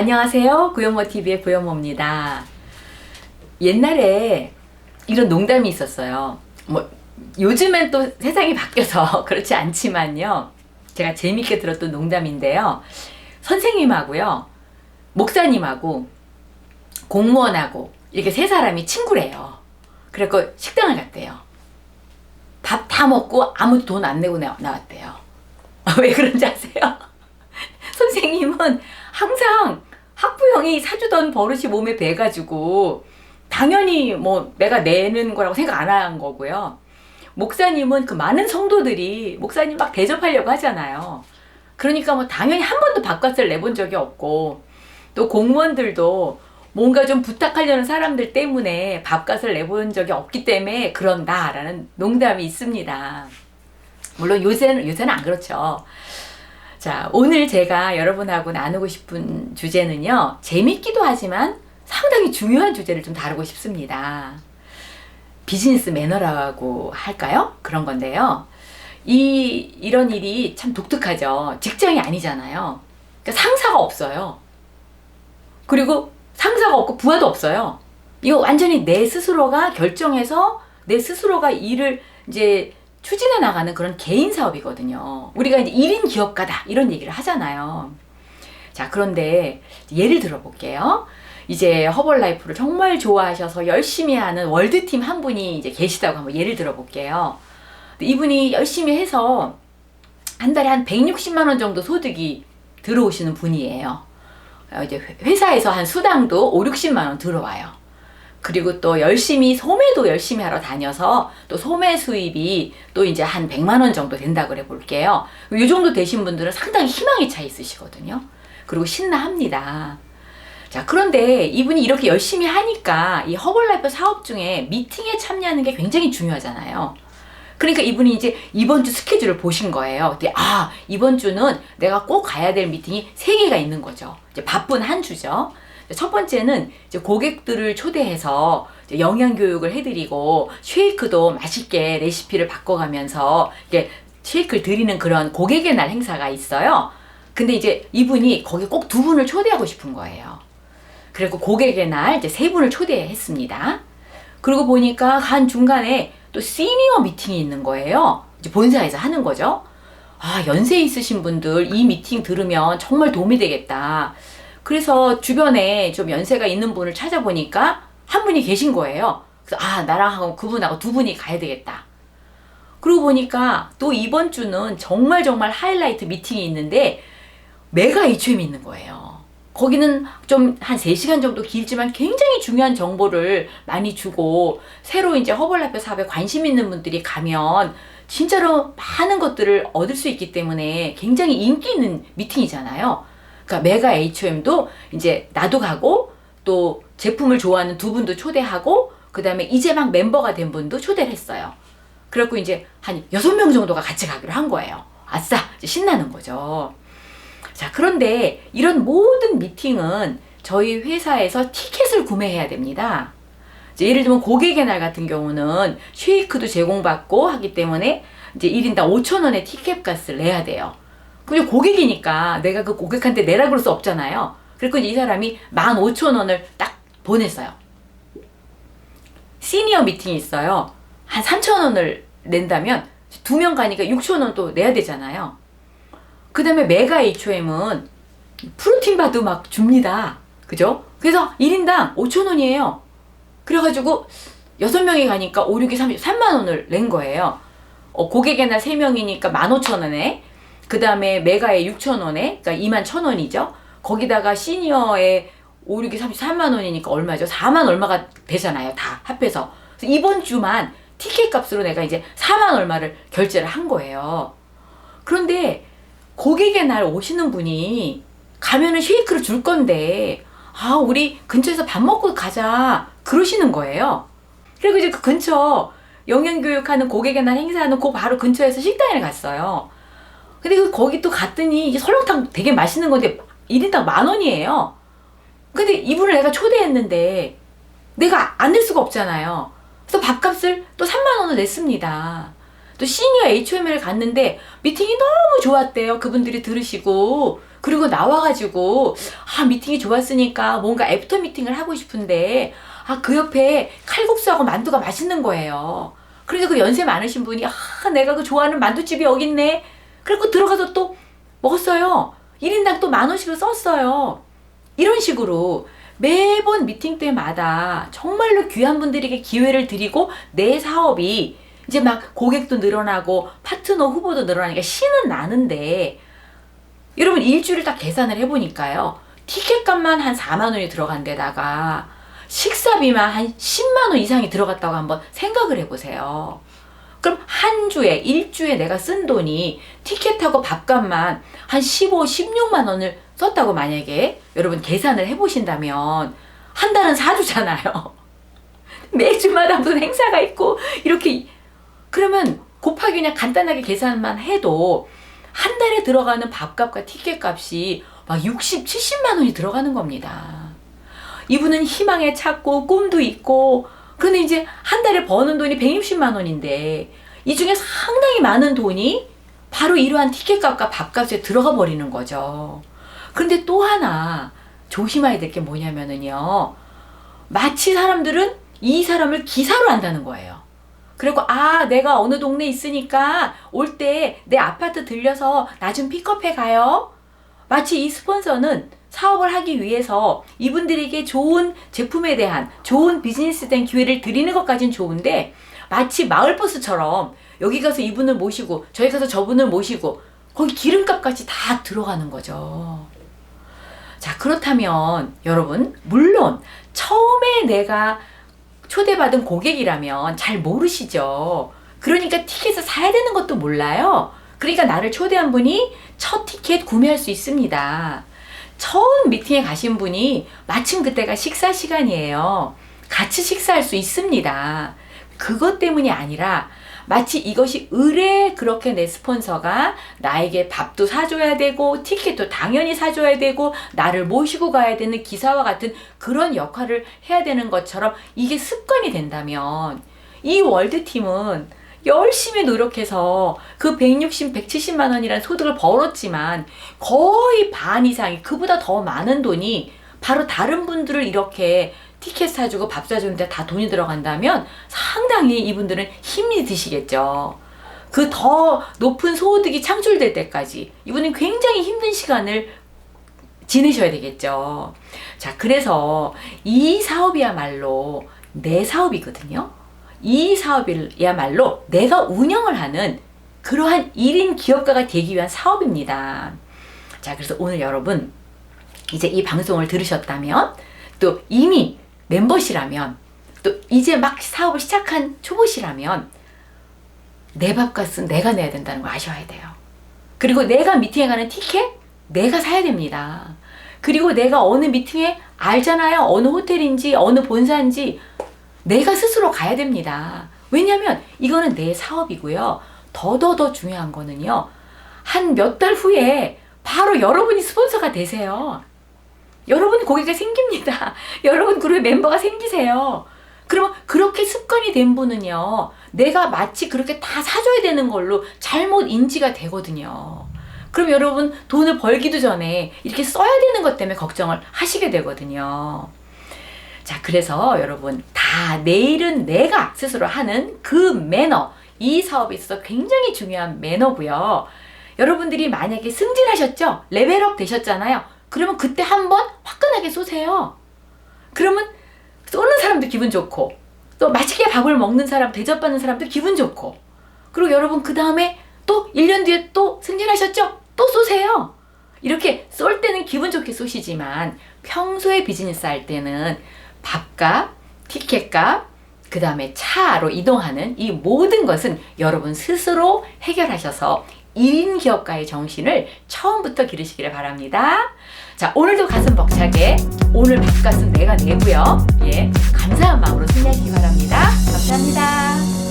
안녕하세요. 구현모TV의 구현모입니다. 옛날에 이런 농담이 있었어요. 요즘엔 또 세상이 바뀌어서 그렇지 않지만요. 제가 재밌게 들었던 농담인데요. 선생님하고요, 목사님하고, 공무원하고, 이렇게 세 사람이 친구래요. 그래서 식당을 갔대요. 밥 다 먹고 아무도 돈 안 내고 나왔대요. 왜 그런지 아세요? 선생님은 항상 학부형이 사주던 버릇이 몸에 배가지고 당연히 내가 내는 거라고 생각 안 한 거고요. 목사님은 그 많은 성도들이 목사님 막 대접하려고 하잖아요. 그러니까 당연히 한 번도 밥값을 내본 적이 없고, 또 공무원들도 뭔가 좀 부탁하려는 사람들 때문에 밥값을 내본 적이 없기 때문에 그런다라는 농담이 있습니다. 물론 요새는 안 그렇죠. 자, 오늘 제가 여러분하고 나누고 싶은 주제는요, 재밌기도 하지만 상당히 중요한 주제를 좀 다루고 싶습니다. 비즈니스 매너라고 할까요? 그런 건데요. 이런 일이 참 독특하죠. 직장이 아니잖아요. 그러니까 상사가 없어요. 그리고 상사가 없고 부하도 없어요. 이거 완전히 내 스스로가 결정해서 내 스스로가 일을 이제 추진해 나가는 그런 개인 사업이거든요. 우리가 이제 1인 기업가다 이런 얘기를 하잖아요. 자, 그런데 예를 들어 볼게요. 이제 허벌라이프를 정말 좋아하셔서 열심히 하는 월드팀 한 분이 이제 계시다고 한번 예를 들어 볼게요. 이분이 열심히 해서 한 달에 한 160만 원 정도 소득이 들어오시는 분이에요. 이제 회사에서 한 수당도 5, 60만 원 들어와요. 그리고 또 소매도 열심히 하러 다녀서 또 소매 수입이 또 이제 한 100만 원 정도 된다고 그래 볼게요. 이 정도 되신 분들은 상당히 희망이 차 있으시거든요. 그리고 신나합니다. 자, 그런데 이분이 이렇게 열심히 하니까 이 허벌라이프 사업 중에 미팅에 참여하는 게 굉장히 중요하잖아요. 그러니까 이분이 이제 이번 주 스케줄을 보신 거예요. 근데 이번 주는 내가 꼭 가야 될 미팅이 3개가 있는 거죠. 이제 바쁜 한 주죠. 첫 번째는 이제 고객들을 초대해서 이제 영양 교육을 해드리고 쉐이크도 맛있게 레시피를 바꿔가면서 이게 쉐이크를 드리는 그런 고객의 날 행사가 있어요. 근데 이제 이분이 거기 꼭 2분을 초대하고 싶은 거예요. 그리고 고객의 날 이제 3분을 초대했습니다. 그러고 보니까 한 중간에 또 시니어 미팅이 있는 거예요. 이제 본사에서 하는 거죠. 연세 있으신 분들 이 미팅 들으면 정말 도움이 되겠다. 그래서 주변에 좀 연세가 있는 분을 찾아보니까 한 분이 계신 거예요. 그래서 나랑 그분하고 2분이 가야 되겠다. 그러고 보니까 또 이번 주는 정말 하이라이트 미팅이 있는데 메가 HM이 있는 거예요. 거기는 좀 한 3시간 정도 길지만 굉장히 중요한 정보를 많이 주고, 새로 이제 허벌라이프 사업에 관심 있는 분들이 가면 진짜로 많은 것들을 얻을 수 있기 때문에 굉장히 인기 있는 미팅이잖아요. 그러니까 메가 HM도 이제 나도 가고 또 제품을 좋아하는 2분도 초대하고 그 다음에 이제 막 멤버가 된 분도 초대를 했어요. 그래갖고 이제 한 6명 정도가 같이 가기로 한 거예요. 아싸! 이제 신나는 거죠. 자, 그런데 이런 모든 미팅은 저희 회사에서 티켓을 구매해야 됩니다. 이제 예를 들면 고객의 날 같은 경우는 쉐이크도 제공받고 하기 때문에 이제 1인당 5,000원의 티켓 값을 내야 돼요. 근데 고객이니까 내가 그 고객한테 내라 그럴 수 없잖아요. 그래서 이 사람이 15,000원을 딱 보냈어요. 시니어 미팅이 있어요. 한 3,000원을 낸다면 2명 가니까 6,000원 또 내야 되잖아요. 그 다음에 메가 HM은 프로틴 바도 막 줍니다. 그죠? 그래서 1인당 5,000원이에요. 그래가지고 6명이 가니까 5, 6이 33만원을 낸 거예요. 고객의 날 3명이니까 15,000원에, 그 다음에 메가에 6,000원에, 그러니까 21,000원이죠. 거기다가 시니어에 5, 6이 33만원이니까 얼마죠? 4만 얼마가 되잖아요. 다 합해서. 그래서 이번 주만 티켓 값으로 내가 이제 4만 얼마를 결제를 한 거예요. 그런데 고객의 날 오시는 분이 가면은 쉐이크를 줄 건데 우리 근처에서 밥 먹고 가자 그러시는 거예요. 그리고 이제 그 근처 영양교육하는 고객의 날 행사하는 그 바로 근처에서 식당에 갔어요. 근데 거기 또 갔더니 이제 설렁탕 되게 맛있는 건데 1인당 10,000원이에요. 근데 이분을 내가 초대했는데 내가 안 낼 수가 없잖아요. 그래서 밥값을 또 30,000원을 냈습니다. 또 시니어 HM을 갔는데 미팅이 너무 좋았대요. 그분들이 들으시고 그리고 나와가지고 미팅이 좋았으니까 뭔가 애프터 미팅을 하고 싶은데 그 옆에 칼국수하고 만두가 맛있는 거예요. 그러니까 그 연세 많으신 분이 내가 그 좋아하는 만두집이 여기 있네. 그리고 들어가서 또 먹었어요. 1인당 또 10,000원씩을 썼어요. 이런 식으로 매번 미팅 때마다 정말로 귀한 분들에게 기회를 드리고 내 사업이 이제 막 고객도 늘어나고 파트너 후보도 늘어나니까 신은 나는데, 여러분 일주일을 딱 계산을 해보니까요, 티켓값만 한 4만 원이 들어간 데다가 식사비만 한 10만 원 이상이 들어갔다고 한번 생각을 해보세요. 그럼 한 주에, 일주에 내가 쓴 돈이 티켓하고 밥값만 한 15, 16만 원을 썼다고 만약에 여러분 계산을 해보신다면 한 달은 4주잖아요. 매주마다 무슨 행사가 있고 이렇게, 그러면 곱하기 그냥 간단하게 계산만 해도 한 달에 들어가는 밥값과 티켓값이 막 60, 70만 원이 들어가는 겁니다. 이분은 희망에 찼고 꿈도 있고, 그런데 이제 한 달에 버는 돈이 160만 원인데 이 중에 상당히 많은 돈이 바로 이러한 티켓값과 밥값에 들어가 버리는 거죠. 그런데 또 하나 조심해야 될 게 뭐냐면은요, 마치 사람들은 이 사람을 기사로 한다는 거예요. 그리고 내가 어느 동네에 있으니까 올 때 내 아파트 들려서 나 좀 픽업해 가요. 마치 이 스폰서는 사업을 하기 위해서 이분들에게 좋은 제품에 대한, 좋은 비즈니스에 대한 기회를 드리는 것까지는 좋은데, 마치 마을버스처럼 여기 가서 이분을 모시고 저기 가서 저분을 모시고 거기 기름값까지 다 들어가는 거죠. 자, 그렇다면 여러분, 물론 처음에 내가 초대받은 고객이라면 잘 모르시죠. 그러니까 티켓을 사야 되는 것도 몰라요. 그러니까 나를 초대한 분이 첫 티켓 구매할 수 있습니다. 처음 미팅에 가신 분이 마침 그때가 식사 시간이에요. 같이 식사할 수 있습니다. 그것 때문이 아니라 마치 이것이 의뢰 그렇게 내 스폰서가 나에게 밥도 사줘야 되고 티켓도 당연히 사줘야 되고 나를 모시고 가야 되는 기사와 같은 그런 역할을 해야 되는 것처럼 이게 습관이 된다면, 이 월드팀은 열심히 노력해서 그 160, 170만 원이라는 소득을 벌었지만 거의 반 이상이, 그보다 더 많은 돈이 바로 다른 분들을 이렇게 티켓 사주고 밥 사주는데 다 돈이 들어간다면 상당히 이분들은 힘이 드시겠죠. 그 더 높은 소득이 창출될 때까지 이분은 굉장히 힘든 시간을 지내셔야 되겠죠. 자, 그래서 이 사업이야말로 내 사업이거든요. 이 사업이야말로 내가 운영을 하는 그러한 1인 기업가가 되기 위한 사업입니다. 자, 그래서 오늘 여러분 이제 이 방송을 들으셨다면, 또 이미 멤버시라면, 또 이제 막 사업을 시작한 초보시라면 내 밥값은 내가 내야 된다는 거 아셔야 돼요. 그리고 내가 미팅에 가는 티켓 내가 사야 됩니다. 그리고 내가 어느 미팅에 알잖아요. 어느 호텔인지 어느 본사인지 내가 스스로 가야 됩니다. 왜냐하면 이거는 내 사업이고요. 더더더 중요한 거는요, 한 몇 달 후에 바로 여러분이 스폰서가 되세요. 여러분 고객이 생깁니다. 여러분 그룹에 멤버가 생기세요. 그러면 그렇게 습관이 된 분은요, 내가 마치 그렇게 다 사줘야 되는 걸로 잘못 인지가 되거든요. 그럼 여러분 돈을 벌기도 전에 이렇게 써야 되는 것 때문에 걱정을 하시게 되거든요. 자, 그래서 여러분 다 내일은 내가 스스로 하는 그 매너, 이 사업에 있어서 굉장히 중요한 매너고요. 여러분들이 만약에 승진하셨죠? 레벨업 되셨잖아요. 그러면 그때 한번 화끈하게 쏘세요. 그러면 쏘는 사람도 기분 좋고, 또 맛있게 밥을 먹는 사람, 대접받는 사람도 기분 좋고, 그리고 여러분 그 다음에 또 1년 뒤에 또 승진하셨죠? 또 쏘세요. 이렇게 쏠 때는 기분 좋게 쏘시지만 평소에 비즈니스 할 때는 밥값, 티켓값, 그 다음에 차로 이동하는 이 모든 것은 여러분 스스로 해결하셔서 1인 기업가의 정신을 처음부터 기르시기를 바랍니다. 자, 오늘도 가슴 벅차게 오늘 밥값은 내가 내고요. 예, 감사한 마음으로 승리하시기 바랍니다. 감사합니다.